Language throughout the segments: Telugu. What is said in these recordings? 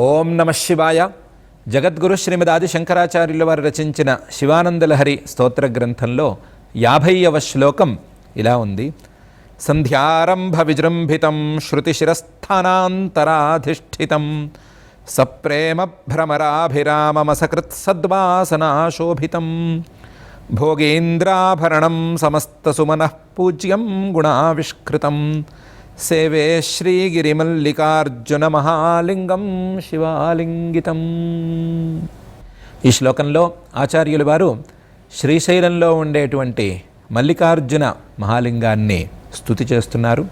ఓం నమ శివాయ. జగద్గురు శ్రీమదాది శంకరాచార్యుల వారు రచించిన శివానందలహరి స్తోత్ర గ్రంథంలో 50వ శ్లోకం ఇలా ఉంది. సంధ్యారంభ విజృంభితం శృతిశిరస్థానాంతరాధిష్ఠితం సప్రేమ భ్రమరాభిరామమసకృత్ సద్వాసనాశోభితం భోగేంద్రాభరణం సమస్తసుమనః పూజ్యం గుణావిష్కృతం సేవే శ్రీగిరిమల్లికార్జున మహాలింగం శివాలింగితం. ఈ శ్లోకంలో ఆచార్యుల వారు శ్రీశైలంలో ఉండేటువంటి మల్లికార్జున మహాలింగాన్ని స్తుతి చేస్తున్నారు.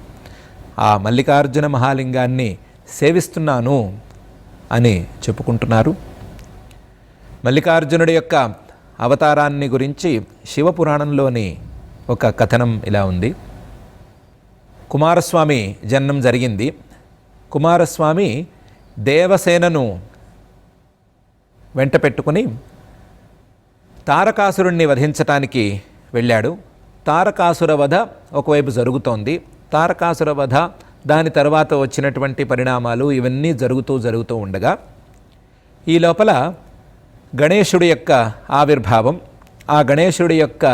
ఆ మల్లికార్జున మహాలింగాన్ని సేవిస్తున్నాను అని చెప్పుకుంటున్నారు. మల్లికార్జునుడి యొక్క అవతారాన్ని గురించి శివపురాణంలోని ఒక కథనం ఇలా ఉంది. కుమారస్వామి జన్మం జరిగింది. కుమారస్వామి దేవసేనను వెంట పెట్టుకుని తారకాసురుణ్ణి వధించటానికి వెళ్ళాడు. తారకాసుర వధ ఒకవైపు జరుగుతోంది. తారకాసుర వధ, దాని తర్వాత వచ్చినటువంటి పరిణామాలు ఇవన్నీ జరుగుతూ ఉండగా ఈ లోపల గణేశుడి యొక్క ఆవిర్భావం, ఆ గణేశుడి యొక్క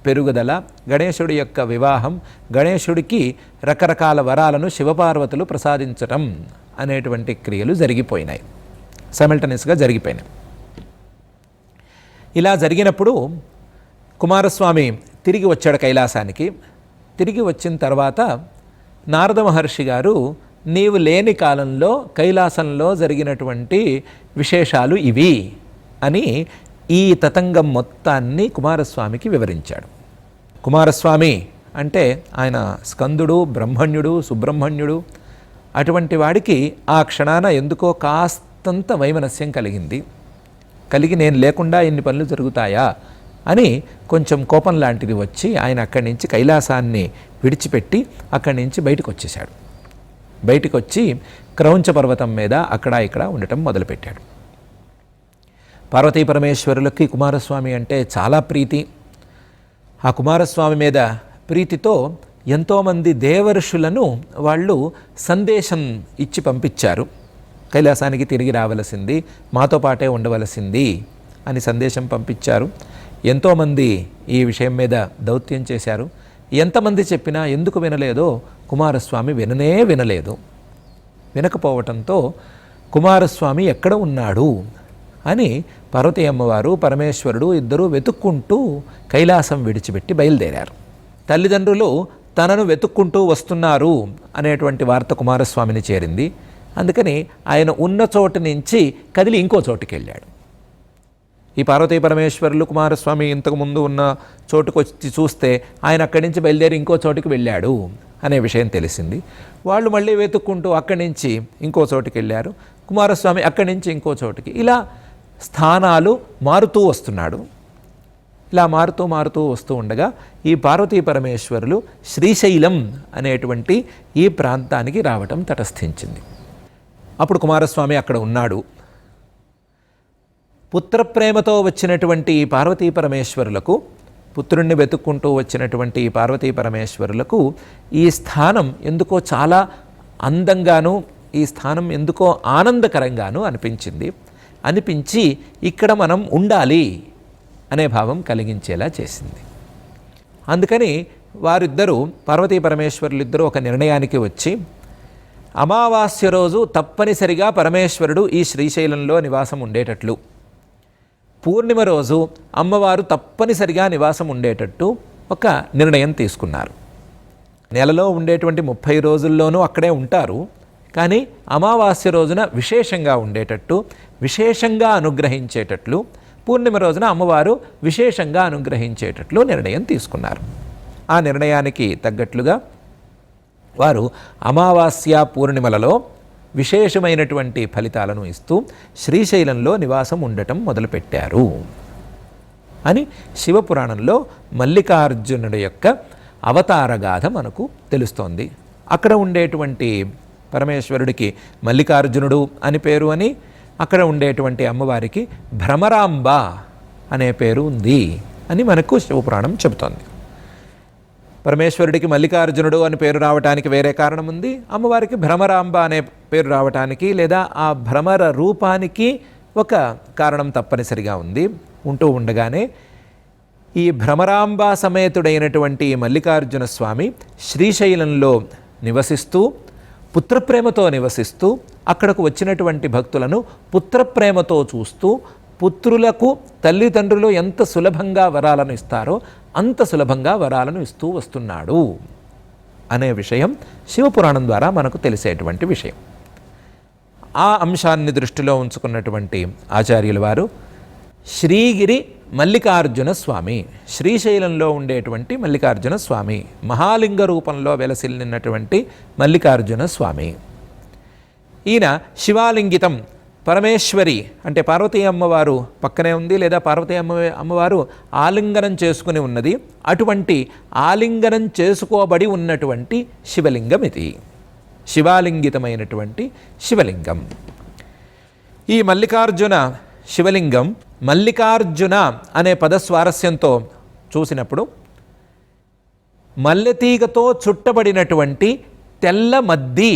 పెరుగుదల, గణేశుడి యొక్క వివాహం, గణేశుడికి రకరకాల వరాలను శివపార్వతులు ప్రసాదించటం అనేటువంటి క్రియలు జరిగిపోయినాయి, సైమల్టేనియస్గా జరిగిపోయినాయి. ఇలా జరిగినప్పుడు కుమారస్వామి తిరిగి వచ్చాడు కైలాసానికి. తిరిగి వచ్చిన తర్వాత నారద మహర్షి గారు నీవు లేని కాలంలో కైలాసంలో జరిగినటువంటి విశేషాలు ఇవి అని ఈ తతంగం మొత్తాన్ని కుమారస్వామికి వివరించాడు. కుమారస్వామి అంటే ఆయన స్కందుడు, బ్రహ్మణ్యుడు, సుబ్రహ్మణ్యుడు. అటువంటి వాడికి ఆ క్షణాన ఎందుకో కాస్తంత వైమనస్యం కలిగి నేను లేకుండా ఇన్ని పనులు జరుగుతాయా అని కొంచెం కోపం లాంటిది వచ్చి ఆయన అక్కడి నుంచి కైలాసాన్ని విడిచిపెట్టి అక్కడి నుంచి బయటకు వచ్చేశాడు. బయటకు వచ్చి క్రౌంచ పర్వతం మీద అక్కడ ఇక్కడ ఉండటం మొదలుపెట్టాడు. పార్వతీ పరమేశ్వరులకి కుమారస్వామి అంటే చాలా ప్రీతి. ఆ కుమారస్వామి మీద ప్రీతితో ఎంతోమంది దేవర్షులను వాళ్ళు సందేశం ఇచ్చి పంపించారు. కైలాసానికి తిరిగి రావలసింది, మాతో పాటే ఉండవలసింది అని సందేశం పంపించారు. ఎంతోమంది ఈ విషయం మీద దౌత్యం చేశారు. ఎంతమంది చెప్పినా ఎందుకు వినలేదో కుమారస్వామి వినలేదు. వినకపోవటంతో కుమారస్వామి ఎక్కడ ఉన్నాడు అని పార్వతీ అమ్మవారు, పరమేశ్వరుడు ఇద్దరూ వెతుక్కుంటూ కైలాసం విడిచిపెట్టి బయలుదేరారు. తల్లిదండ్రులు తనను వెతుక్కుంటూ వస్తున్నారు అనేటువంటి వార్త కుమారస్వామిని చేరింది. అందుకని ఆయన ఉన్న చోటు నుంచి కదిలి ఇంకో చోటుకి వెళ్ళాడు. ఈ పార్వతీ పరమేశ్వరులు కుమారస్వామి ఇంతకుముందు ఉన్న చోటుకు వచ్చి చూస్తే ఆయన అక్కడి నుంచి బయలుదేరి ఇంకో చోటుకి వెళ్ళాడు అనే విషయం తెలిసింది. వాళ్ళు మళ్ళీ వెతుక్కుంటూ అక్కడి నుంచి ఇంకో చోటుకి వెళ్ళారు. కుమారస్వామి అక్కడి నుంచి ఇంకో చోటుకి, ఇలా స్థానాలు మారుతూ వస్తున్నాడు. ఇలా మారుతూ వస్తూ ఉండగా ఈ పార్వతీ పరమేశ్వరులు శ్రీశైలం అనేటువంటి ఈ ప్రాంతానికి రావటం తటస్థించింది. అప్పుడు కుమారస్వామి అక్కడ ఉన్నాడు. పుత్రప్రేమతో వచ్చినటువంటి ఈ పార్వతీ పరమేశ్వరులకు, పుత్రుణ్ణి వెతుక్కుంటూ వచ్చినటువంటి ఈ పార్వతీ పరమేశ్వరులకు ఈ స్థానం ఎందుకో చాలా అందంగాను, ఈ స్థానం ఎందుకో ఆనందకరంగాను అనిపించి ఇక్కడ మనం ఉండాలి అనే భావం కలిగించేలా చేసింది. అందుకని వారిద్దరూ, పార్వతీ పరమేశ్వరులిద్దరూ ఒక నిర్ణయానికి వచ్చి అమావాస్య రోజు తప్పనిసరిగా పరమేశ్వరుడు ఈ శ్రీశైలంలో నివాసం ఉండేటట్లు, పూర్ణిమ రోజు అమ్మవారు తప్పనిసరిగా నివాసం ఉండేటట్టు ఒక నిర్ణయం తీసుకున్నారు. నెలలో ఉండేటువంటి 30 రోజుల్లోనూ అక్కడే ఉంటారు. కానీ అమావాస్య రోజున విశేషంగా ఉండేటట్టు, విశేషంగా అనుగ్రహించేటట్లు, పూర్ణిమ రోజున అమ్మవారు విశేషంగా అనుగ్రహించేటట్లు నిర్ణయం తీసుకున్నారు. ఆ నిర్ణయానికి తగ్గట్లుగా వారు అమావాస్య పూర్ణిమలలో విశేషమైనటువంటి ఫలితాలను ఇస్తూ శ్రీశైలంలో నివాసం ఉండటం మొదలుపెట్టారు అని శివపురాణంలో మల్లికార్జునుడి యొక్క అవతారగాథ మనకు తెలుస్తోంది. అక్కడ ఉండేటువంటి పరమేశ్వరుడికి మల్లికార్జునుడు అని పేరు అని, అక్కడ ఉండేటువంటి అమ్మవారికి భ్రమరాంబ అనే పేరు ఉంది అని మనకు శివపురాణం చెబుతోంది. పరమేశ్వరుడికి మల్లికార్జునుడు అని పేరు రావటానికి వేరే కారణం ఉంది, అమ్మవారికి భ్రమరాంబ అనే పేరు రావటానికి లేదా ఆ భ్రమర రూపానికి ఒక కారణం తప్పనిసరిగా ఉంది. ఉంటూ ఉండగానే ఈ భ్రమరాంబ సమేతుడైనటువంటి మల్లికార్జున స్వామి శ్రీశైలంలో నివసిస్తూ పుత్రప్రేమతో నివసిస్తూ అక్కడకు వచ్చినటువంటి భక్తులను పుత్రప్రేమతో చూస్తూ పుత్రులకు తల్లిదండ్రులు ఎంత సులభంగా వరాలను ఇస్తారో అంత సులభంగా వరాలను ఇస్తూ వస్తున్నాడు అనే విషయం శివపురాణం ద్వారా మనకు తెలిసేటువంటి విషయం. ఆ అంశాన్ని దృష్టిలో ఉంచుకున్నటువంటి ఆచార్యుల వారు శ్రీగిరి మల్లికార్జున స్వామి, శ్రీశైలంలో ఉండేటువంటి మల్లికార్జున స్వామి, మహాలింగ రూపంలో వెలసిల్లినటువంటి మల్లికార్జున స్వామి. ఈయన శివాలింగితం, పరమేశ్వరి అంటే పార్వతీ అమ్మవారు పక్కనే ఉంది లేదా పార్వతీ అమ్మవారు ఆలింగనం చేసుకుని ఉన్నది. అటువంటి ఆలింగనం చేసుకోబడి ఉన్నటువంటి శివలింగం ఇది, శివాలింగితమైనటువంటి శివలింగం. ఈ మల్లికార్జున శివలింగం మల్లికార్జున అనే పదస్వారస్యంతో చూసినప్పుడు మల్లెతీగతో చుట్టబడినటువంటి తెల్ల మద్ది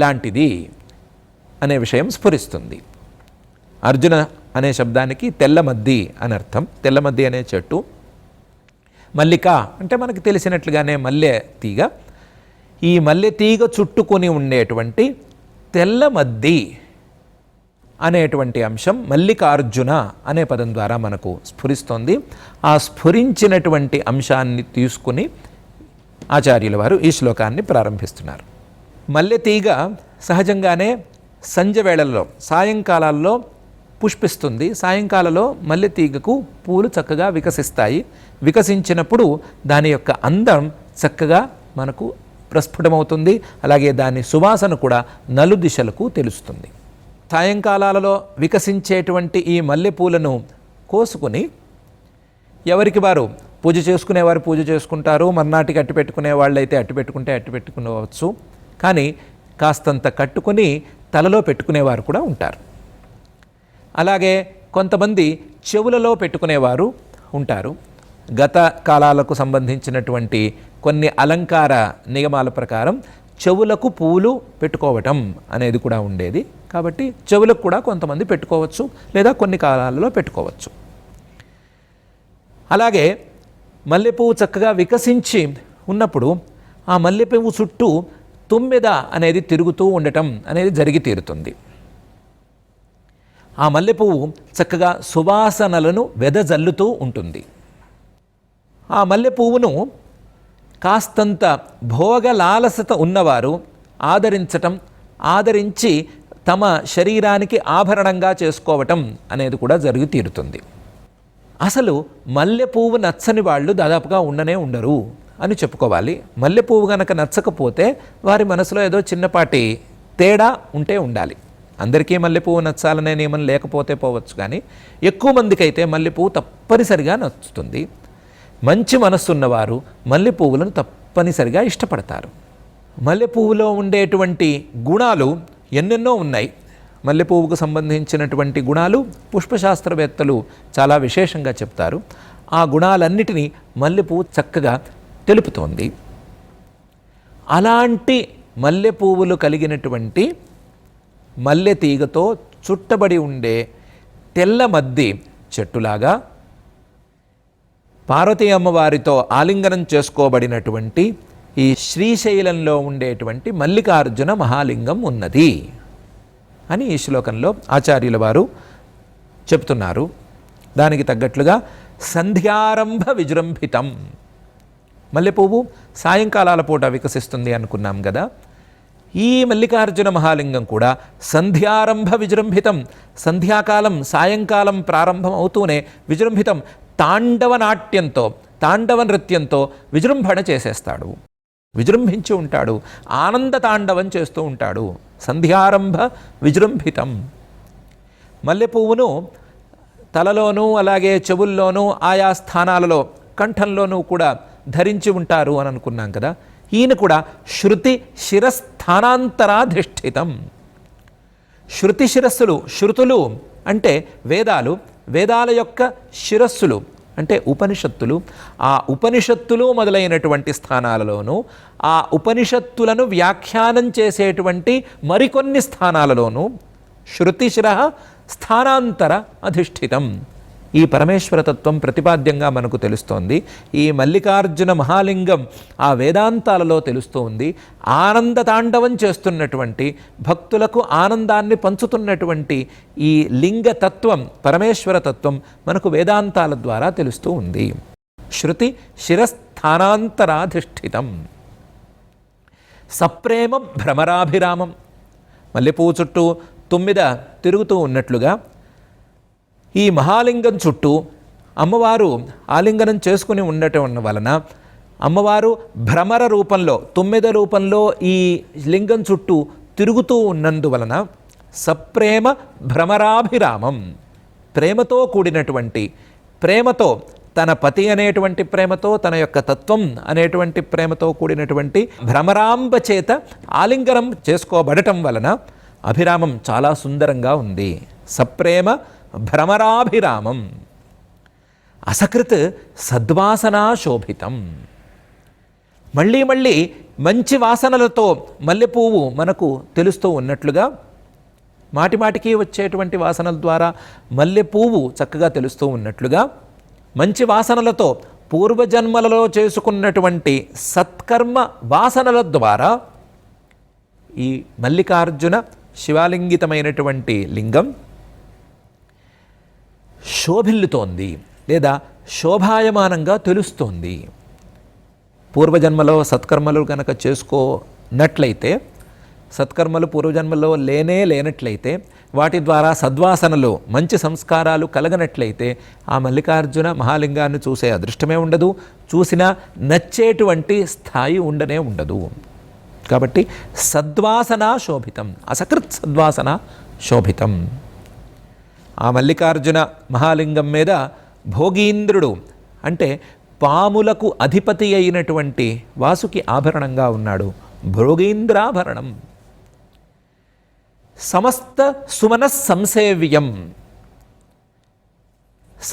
లాంటిది అనే విషయం స్ఫురిస్తుంది. అర్జున అనే శబ్దానికి తెల్లమద్ది అని అర్థం. తెల్లమద్ది అనే చెట్టు, మల్లిక అంటే మనకు తెలిసినట్లుగానే మల్లె తీగ. ఈ మల్లె తీగ చుట్టుకొని ఉండేటువంటి తెల్లమద్ది అనేటువంటి అంశం మల్లికార్జున అనే పదం ద్వారా మనకు స్ఫురిస్తోంది. ఆ స్ఫురించినటువంటి అంశాన్ని తీసుకుని ఆచార్యుల వారు ఈ శ్లోకాన్ని ప్రారంభిస్తున్నారు. మల్లె తీగ సహజంగానే సంధ్య వేళల్లో సాయంకాలాల్లో పుష్పిస్తుంది. సాయంకాలంలో మల్లె తీగకు పూలు చక్కగా వికసిస్తాయి. వికసించినప్పుడు దాని యొక్క అందం చక్కగా మనకు ప్రస్ఫుటమవుతుంది. అలాగే దాని సువాసన కూడా నలుదిశలకు తెలుస్తుంది. సాయంకాలాలలో వికసించేటువంటి ఈ మల్లెపూలను కోసుకుని ఎవరికి వారు పూజ చేసుకునేవారు పూజ చేసుకుంటారు. మర్నాటికి అట్టి పెట్టుకునే వాళ్ళైతే అట్టి పెట్టుకుంటే అట్టి పెట్టుకునేవచ్చు. కానీ కాస్తంత కట్టుకొని తలలో పెట్టుకునేవారు కూడా ఉంటారు. అలాగే కొంతమంది చెవులలో పెట్టుకునేవారు ఉంటారు. గత కాలాలకు సంబంధించినటువంటి కొన్ని అలంకార నియమాల ప్రకారం చెవులకు పూలు పెట్టుకోవటం అనేది కూడా ఉండేది. కాబట్టి చెవులకు కూడా కొంతమంది పెట్టుకోవచ్చు లేదా కొన్ని కాలాలలో పెట్టుకోవచ్చు. అలాగే మల్లెపువ్వు చక్కగా వికసించి ఉన్నప్పుడు ఆ మల్లెపువ్వు చుట్టూ తుమ్మెద అనేది తిరుగుతూ ఉండటం అనేది జరిగి తీరుతుంది. ఆ మల్లెపువ్వు చక్కగా సువాసనలను వెదజల్లుతూ ఉంటుంది. ఆ మల్లెపువ్వును కాస్తంత భోగలాలసత ఉన్నవారు ఆదరించి తమ శరీరానికి ఆభరణంగా చేసుకోవటం అనేది కూడా జరిగి తీరుతుంది. అసలు మల్లెపువ్వు నచ్చని వాళ్ళు దాదాపుగా ఉండరు అని చెప్పుకోవాలి. మల్లెపువ్వు కనుక నచ్చకపోతే వారి మనసులో ఏదో చిన్నపాటి తేడా ఉండాలి. అందరికీ మల్లెపువ్వు నచ్చాలనే నియమం లేకపోతే పోవచ్చు, కానీ ఎక్కువ మందికి అయితే మల్లెపువ్వు తప్పనిసరిగా నచ్చుతుంది. మంచి మనస్సున్నవారు మల్లెపువ్వులను తప్పనిసరిగా ఇష్టపడతారు. మల్లెపువ్వులో ఉండేటువంటి గుణాలు ఎన్నెన్నో ఉన్నాయి. మల్లెపువ్వుకు సంబంధించినటువంటి గుణాలు పుష్పశాస్త్రవేత్తలు చాలా విశేషంగా చెప్తారు. ఆ గుణాలన్నిటినీ మల్లెపువ్వు చక్కగా తెలుపుతోంది. అలాంటి మల్లెపువ్వులు కలిగినటువంటి మల్లె తీగతో చుట్టబడి ఉండే తెల్లమద్ది చెట్టులాగా పార్వతీ అమ్మవారితో ఆలింగనం చేసుకోబడినటువంటి ఈ శ్రీశైలంలో ఉండేటువంటి మల్లికార్జున మహాలింగం ఉన్నది అని ఈ శ్లోకంలో ఆచార్యుల వారు చెప్తున్నారు. దానికి తగ్గట్లుగా సంధ్యారంభ విజృంభితం, మల్లెపువ్వు సాయంకాలాల పూట వికసిస్తుంది అనుకున్నాం కదా. ఈ మల్లికార్జున మహాలింగం కూడా సంధ్యారంభ విజృంభితం, సంధ్యాకాలం సాయంకాలం ప్రారంభం అవుతూనే విజృంభితం తాండవ నాట్యంతో, తాండవ నృత్యంతో విజృంభణ చేసేస్తాడు, విజృంభించి ఉంటాడు, ఆనంద తాండవం చేస్తూ ఉంటాడు. సంధ్యారంభ విజృంభితం. మల్లెపువ్వును తలలోనూ అలాగే చెవుల్లోనూ ఆయా స్థానాలలో కంఠంలోనూ కూడా ధరించి ఉంటారు అని అనుకున్నాం కదా. ఈయన కూడా శృతి శిరస్థానాంతరాధిష్ఠితం. శృతి శిరస్సులు, శృతులు అంటే వేదాలు, వేదాల యొక్క శిరస్సులు అంటే ఉపనిషత్తులు, ఆ ఉపనిషత్తులు మొదలైనటువంటి స్థానాలలోనూ, ఆ ఉపనిషత్తులను వ్యాఖ్యానం చేసేటువంటి మరికొన్ని స్థానాలలోనూ శృతిశిర స్థానాంతర అధిష్ఠితం ఈ పరమేశ్వరతత్వం ప్రతిపాద్యంగా మనకు తెలుస్తోంది. ఈ మల్లికార్జున మహాలింగం ఆ వేదాంతాలలో తెలుస్తూ ఉంది. ఆనంద తాండవం చేస్తున్నటువంటి, భక్తులకు ఆనందాన్ని పంచుతున్నటువంటి ఈ లింగతత్వం, పరమేశ్వరతత్వం మనకు వేదాంతాల ద్వారా తెలుస్తూ ఉంది. శృతి శిరస్థానాంతరాధిష్ఠితం సప్రేమ భ్రమరాభిరామం. మల్లెపువ్వు చుట్టూ తుమ్మిద తిరుగుతూ ఉన్నట్లుగా ఈ మహాలింగం చుట్టూ అమ్మవారు ఆలింగనం చేసుకుని ఉండటం వలన అమ్మవారు భ్రమర రూపంలో, తుమ్మిద రూపంలో ఈ లింగం చుట్టూ తిరుగుతూ ఉన్నందువలన సప్రేమ భ్రమరాభిరామం, ప్రేమతో కూడినటువంటి, ప్రేమతో తన పతి అనేటువంటి ప్రేమతో, తన యొక్క తత్వం అనేటువంటి ప్రేమతో కూడినటువంటి భ్రమరాంబ చేత ఆలింగనం చేసుకోబడటం వలన అభిరామం చాలా సుందరంగా ఉంది. సప్రేమ భ్రమరాభిరామం అసకృత్ సద్వాసనా శోభితం. మళ్ళీ మళ్ళీ మంచి వాసనలతో మల్లెపువ్వు మనకు తెలుస్తూ ఉన్నట్లుగా, మాటిమాటికి వచ్చేటువంటి వాసనల ద్వారా మల్లెపువ్వు చక్కగా తెలుస్తూ ఉన్నట్లుగా, మంచి వాసనలతో పూర్వజన్మలలో చేసుకున్నటువంటి సత్కర్మ వాసనల ద్వారా ఈ మల్లికార్జున శివాలింగితమైనటువంటి లింగం శోభిల్లుతోంది లేదా శోభాయమానంగా తెలుస్తోంది. పూర్వజన్మలో సత్కర్మలు కనుక చేసుకోనట్లయితే, సత్కర్మలు పూర్వజన్మలో లేనట్లయితే, వాటి ద్వారా సద్వాసనలు, మంచి సంస్కారాలు కలగనట్లయితే ఆ మల్లికార్జున మహాలింగాన్ని చూసే అదృష్టమే ఉండదు, చూసినా నచ్చేటువంటి స్థాయి ఉండనే ఉండదు. కాబట్టి సద్వాసన శోభితం, అసకృత్ సద్వాసన శోభితం. ఆ మల్లికార్జున మహాలింగం మీద భోగీంద్రుడు అంటే పాములకు అధిపతి అయినటువంటి వాసుకి ఆభరణంగా ఉన్నాడు. భోగీంద్రాభరణం. సమస్త సుమన సంసేవ్యం,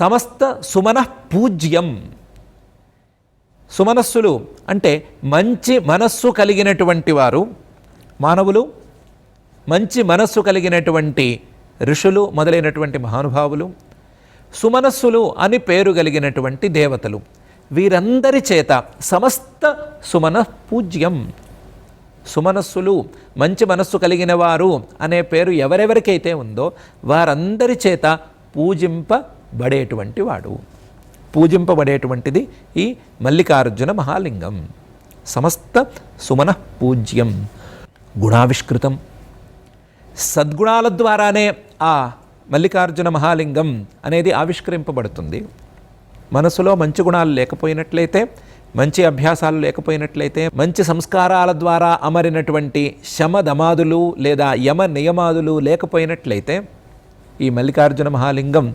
సమస్త సుమన పూజ్యం. సుమనస్సులు అంటే మంచి మనస్సు కలిగినటువంటి వారు, మానవులు, మంచి మనస్సు కలిగినటువంటి ఋషులు మొదలైనటువంటి మహానుభావులు, సుమనస్సులు అని పేరు కలిగినటువంటి దేవతలు, వీరందరి చేత సమస్త సుమన పూజ్యం. సుమనస్సులు, మంచి మనస్సు కలిగిన వారు అనే పేరు ఎవరెవరికైతే ఉందో వారందరి చేత పూజింపబడేటువంటి వాడు, పూజింపబడేటువంటిది ఈ మల్లికార్జున మహాలింగం. సమస్త సుమన పూజ్యం, గుణావిష్కృతం. సద్గుణాల ద్వారానే ఆ మల్లికార్జున మహాలింగం అనేది ఆవిష్కరింపబడుతుంది. మనసులో మంచి గుణాలు లేకపోయినట్లయితే, మంచి అభ్యాసాలు లేకపోయినట్లయితే, మంచి సంస్కారాల ద్వారా అమరినటువంటి శమదమాదులు లేదా యమ నియమాదులు లేకపోయినట్లయితే ఈ మల్లికార్జున మహాలింగం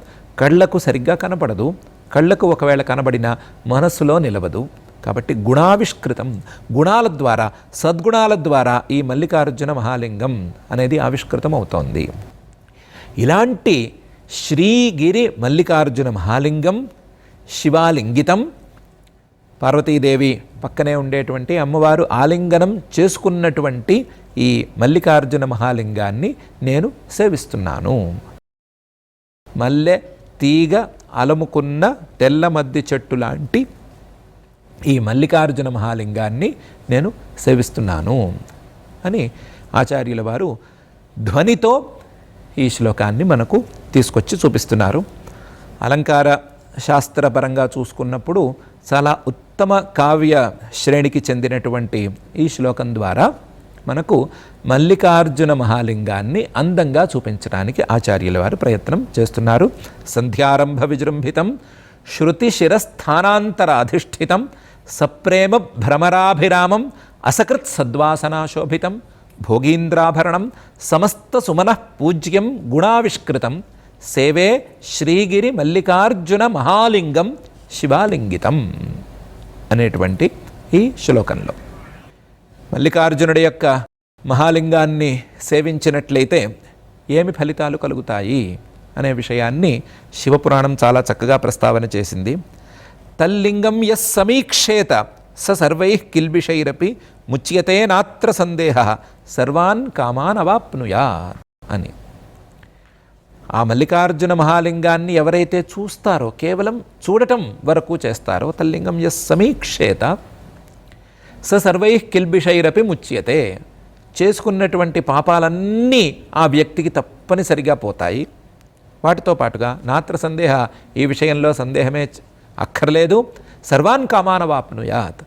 కళ్ళకు సరిగ్గా కనపడదు. కళ్ళకు ఒకవేళ కనబడిన మనస్సులో నిలవదు. కాబట్టి గుణావిష్కృతం, గుణాల ద్వారా, సద్గుణాల ద్వారా ఈ మల్లికార్జున మహాలింగం అనేది ఆవిష్కృతం అవుతోంది. ఇలాంటి శ్రీగిరి మల్లికార్జున మహాలింగం శివాలింగితం. పార్వతీదేవి పక్కనే ఉండేటువంటి అమ్మవారు ఆలింగనం చేసుకున్నటువంటి ఈ మల్లికార్జున మహాలింగాన్ని నేను సేవిస్తున్నాను. మల్లె తీగ అలముకున్న తెల్ల మద్ది చెట్టు లాంటి ఈ మల్లికార్జున మహాలింగాన్ని నేను సేవిస్తున్నాను అని ఆచార్యుల వారు ధ్వనితో ఈ శ్లోకాన్ని మనకు తీసుకొచ్చి చూపిస్తున్నారు. అలంకార శాస్త్రపరంగా చూసుకున్నప్పుడు చాలా ఉత్తమ కావ్య శ్రేణికి చెందినటువంటి ఈ శ్లోకం ద్వారా మనకు మల్లికార్జున మహాలింగాన్ని అందంగా చూపించడానికి ఆచార్యుల వారు ప్రయత్నం చేస్తున్నారు. సంధ్యారంభ విజృంభితం శృతి శిరస్థానాంతర అధిష్ఠితం సప్రేమ భ్రమరాభిరామం అసకృత్ సద్వాసనాశోభితం భోగీంద్రాభరణం సమస్త సుమన పూజ్యం గుణావిష్కృతం సేవే శ్రీగిరి మల్లికార్జున మహాలింగం శివాలింగితం అనేటువంటి ఈ శ్లోకంలో మల్లికార్జునుడి యొక్క మహాలింగాన్ని సేవించినట్లయితే ఏమి ఫలితాలు కలుగుతాయి అనే విషయాన్ని శివపురాణం చాలా చక్కగా ప్రస్తావన చేసింది. తల్లింగం యస్ సమీక్షేత స సర్వైః కిల్బిషైరపి ముచ్యతే నాత్ర సందేహ సర్వాన్ కామాన్ అవాప్నుయాత్ అని. ఆ మల్లికార్జున మహాలింగాన్ని ఎవరైతే చూస్తారో, కేవలం చూడటం వరకు చేస్తారో, తల్లింగం యస్ సమీక్షేత స సర్వైః కిల్బిషైరపి ముచ్యతే, చేసుకున్నటువంటి పాపాలన్నీ ఆ వ్యక్తికి తప్పనిసరిగా పోతాయి. వాటితో పాటుగా నాత్ర సందేహ, ఈ విషయంలో సందేహమే అక్కర్లేదు, సర్వాన్ కామానవాప్నుయాత్,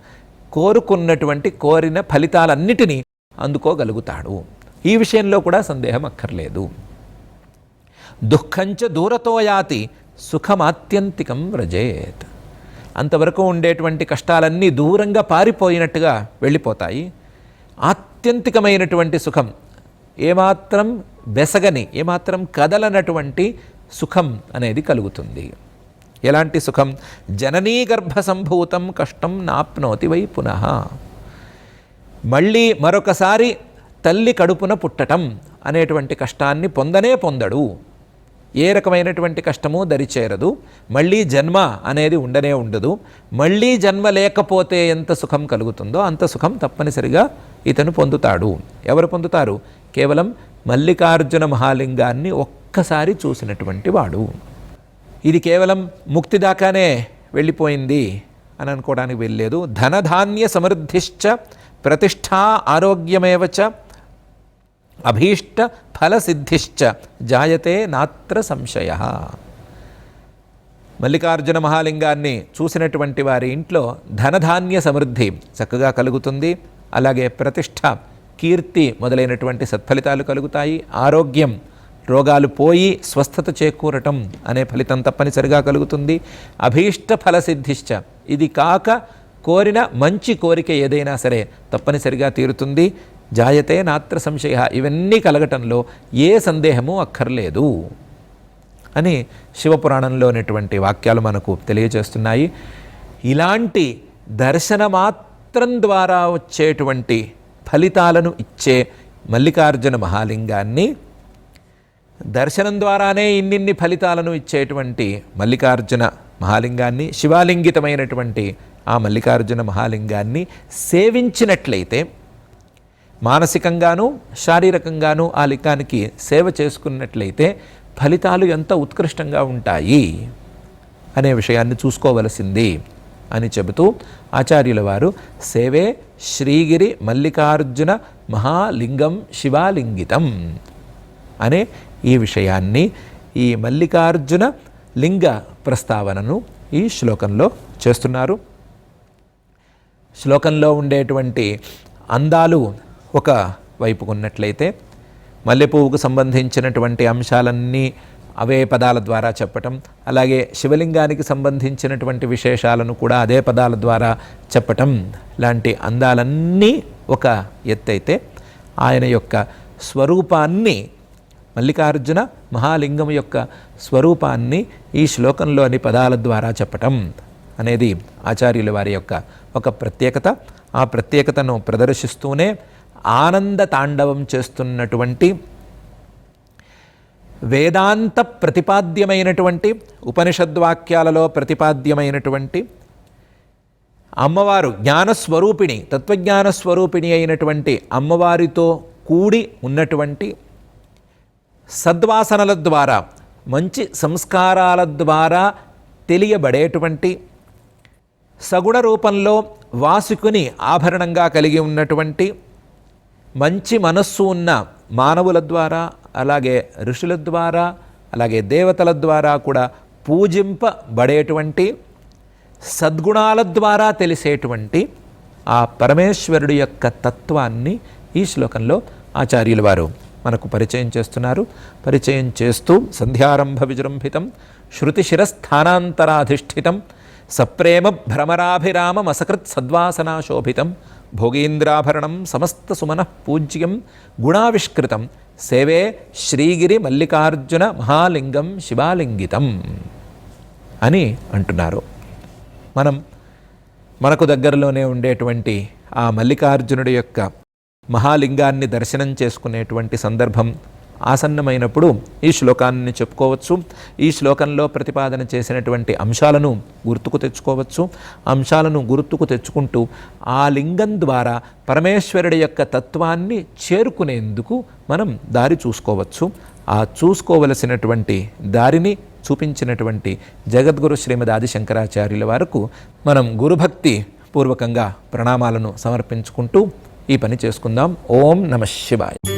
కోరుకున్నటువంటి కోరిన ఫలితాలన్నిటినీ అందుకోగలుగుతాడు. ఈ విషయంలో కూడా సందేహం అక్కర్లేదు. దుఃఖంచ దూరతో యాతి సుఖమాత్యంతికం వ్రజేత్, అంతవరకు ఉండేటువంటి కష్టాలన్నీ దూరంగా పారిపోయినట్టుగా వెళ్ళిపోతాయి. ఆత్యంతికమైనటువంటి సుఖం, ఏమాత్రం బెసగని, ఏమాత్రం కదలనటువంటి సుఖం అనేది కలుగుతుంది. ఎలాంటి సుఖం? జననీ గర్భ సంభూతం కష్టం నాప్నోతి వై పునః, మళ్ళీ మరొకసారి తల్లి కడుపున పుట్టటం అనేటువంటి కష్టాన్ని పొందడు. ఏ రకమైనటువంటి కష్టము దరిచేరదు. మళ్ళీ జన్మ అనేది ఉండనే ఉండదు. మళ్ళీ జన్మ లేకపోతే ఎంత సుఖం కలుగుతుందో అంత సుఖం తప్పనిసరిగా ఇతను పొందుతాడు. ఎవరు పొందుతారు? కేవలం మల్లికార్జున మహాలింగాన్ని ఒక్కసారి చూసినటువంటి వాడు. ఇది కేవలం ముక్తి దాకానే వెళ్ళిపోయింది అని అనుకోవడానికి వెళ్ళలేదు. ధనధాన్య సమృద్ధిశ్చ ప్రతిష్టా ఆరోగ్యమేవచ అభీష్ట ఫలసిద్ధిశ్చ జాయతే నాత్ర సంశయ. మల్లికార్జున మహాలింగాన్ని చూసినటువంటి వారి ఇంట్లో ధనధాన్య సమృద్ధి చక్కగా కలుగుతుంది. అలాగే ప్రతిష్ట, కీర్తి మొదలైనటువంటి సత్ఫలితాలు కలుగుతాయి. ఆరోగ్యం, రోగాలు పోయి స్వస్థత చేకూరటం అనే ఫలితం తప్పనిసరిగా కలుగుతుంది. అభీష్ట ఫలసిద్ధిశ్చ, ఇది కాక కోరిన మంచి కోరిక ఏదైనా సరే తప్పనిసరిగా తీరుతుంది. జాయతే నాత్ర సంశయ, ఇవన్నీ కలగటంలో ఏ సందేహము అక్కర్లేదు అని శివపురాణంలోనేటువంటి వాక్యాలు మనకు తెలియజేస్తున్నాయి. ఇలాంటి దర్శన మాత్రం ద్వారా వచ్చేటువంటి ఫలితాలను ఇచ్చే మల్లికార్జున మహాలింగాన్ని, దర్శనం ద్వారానే ఇన్నిన్ని ఫలితాలను ఇచ్చేటువంటి మల్లికార్జున మహాలింగాన్ని, శివాలింగితమైనటువంటి ఆ మల్లికార్జున మహాలింగాన్ని సేవించినట్లయితే, మానసికంగాను శారీరకంగాను ఆ లింగానికి సేవ చేసుకున్నట్లయితే ఫలితాలు ఎంత ఉత్కృష్టంగా ఉంటాయి అనే విషయాన్ని చూసుకోవలసింది అని చెబుతూ ఆచార్యుల వారు సేవే శ్రీగిరి మల్లికార్జున మహాలింగం శివాలింగితం అనే ఈ విషయాన్ని, ఈ మల్లికార్జున లింగ ప్రస్తావనను ఈ శ్లోకంలో చేస్తున్నారు. శ్లోకంలో ఉండేటువంటి అందాలు ఒక వైపుకు ఉన్నట్లయితే, మల్లెపువ్వుకు సంబంధించినటువంటి అంశాలన్నీ అవే పదాల ద్వారా చెప్పటం, అలాగే శివలింగానికి సంబంధించినటువంటి విశేషాలను కూడా అదే పదాల ద్వారా చెప్పటం లాంటి అందాలన్నీ ఒక ఎత్తైతే, ఆయన యొక్క స్వరూపాన్ని, మల్లికార్జున మహాలింగం యొక్క స్వరూపాన్ని ఈ శ్లోకంలోని పదాల ద్వారా చెప్పటం అనేది ఆచార్యుల వారి యొక్క ఒక ప్రత్యేకత. ఆ ప్రత్యేకతను ప్రదర్శిస్తూనే ఆనంద తాండవం చేస్తున్నటువంటి, వేదాంత ప్రతిపాద్యమైనటువంటి, ఉపనిషద్వాక్యాలలో ప్రతిపాద్యమైనటువంటి అమ్మవారు జ్ఞానస్వరూపిణి, తత్వజ్ఞానస్వరూపిణి అయినటువంటి అమ్మవారితో కూడి ఉన్నటువంటి, సద్వాసనల ద్వారా, మంచి సంస్కారాల ద్వారా తెలియబడేటువంటి, సగుణ రూపంలో వాసుకుని ఆభరణంగా కలిగి ఉన్నటువంటి, మంచి మనస్సు ఉన్న మానవుల ద్వారా, అలాగే ఋషుల ద్వారా, అలాగే దేవతల ద్వారా కూడా పూజింపబడేటువంటి, సద్గుణాల ద్వారా తెలిసేటువంటి ఆ పరమేశ్వరుడి యొక్క తత్వాన్ని ఈ శ్లోకంలో ఆచార్యుల వారు మనకు పరిచయం చేస్తున్నారు. పరిచయం చేస్తూ సంధ్యారంభ విజృంభితం శృతిశిరస్థానాంతరాధిష్ఠితం సప్రేమ భ్రమరాభిరామం అసకృత్ సద్వాసనాశోభితం భోగీంద్రాభరణం సమస్త సుమనః పూజ్యం గుణావిష్కృతం సేవే శ్రీగిరి మల్లికార్జున మహాలింగం శివాలింగితం అని అంటున్నారు. మనకు దగ్గరలోనే ఉండేటువంటి ఆ మల్లికార్జునుడి యొక్క మహాలింగాన్ని దర్శనం చేసుకునేటువంటి సందర్భం ఆసన్నమైనప్పుడు ఈ శ్లోకాన్ని చెప్పుకోవచ్చు. ఈ శ్లోకంలో ప్రతిపాదన చేసినటువంటి అంశాలను గుర్తుకు తెచ్చుకోవచ్చు. అంశాలను గుర్తుకు తెచ్చుకుంటూ ఆ లింగం ద్వారా పరమేశ్వరుడి యొక్క తత్వాన్ని చేరుకునేందుకు మనం దారి చూసుకోవచ్చు. ఆ చూసుకోవలసినటువంటి దారిని చూపించినటువంటి జగద్గురు శ్రీమద్ ఆది శంకరాచార్యుల వారికి మనం గురుభక్తి పూర్వకంగా ప్రణామాలను సమర్పించుకుంటూ ఈ పని చేసుకుందాం. ఓం నమః శివాయ.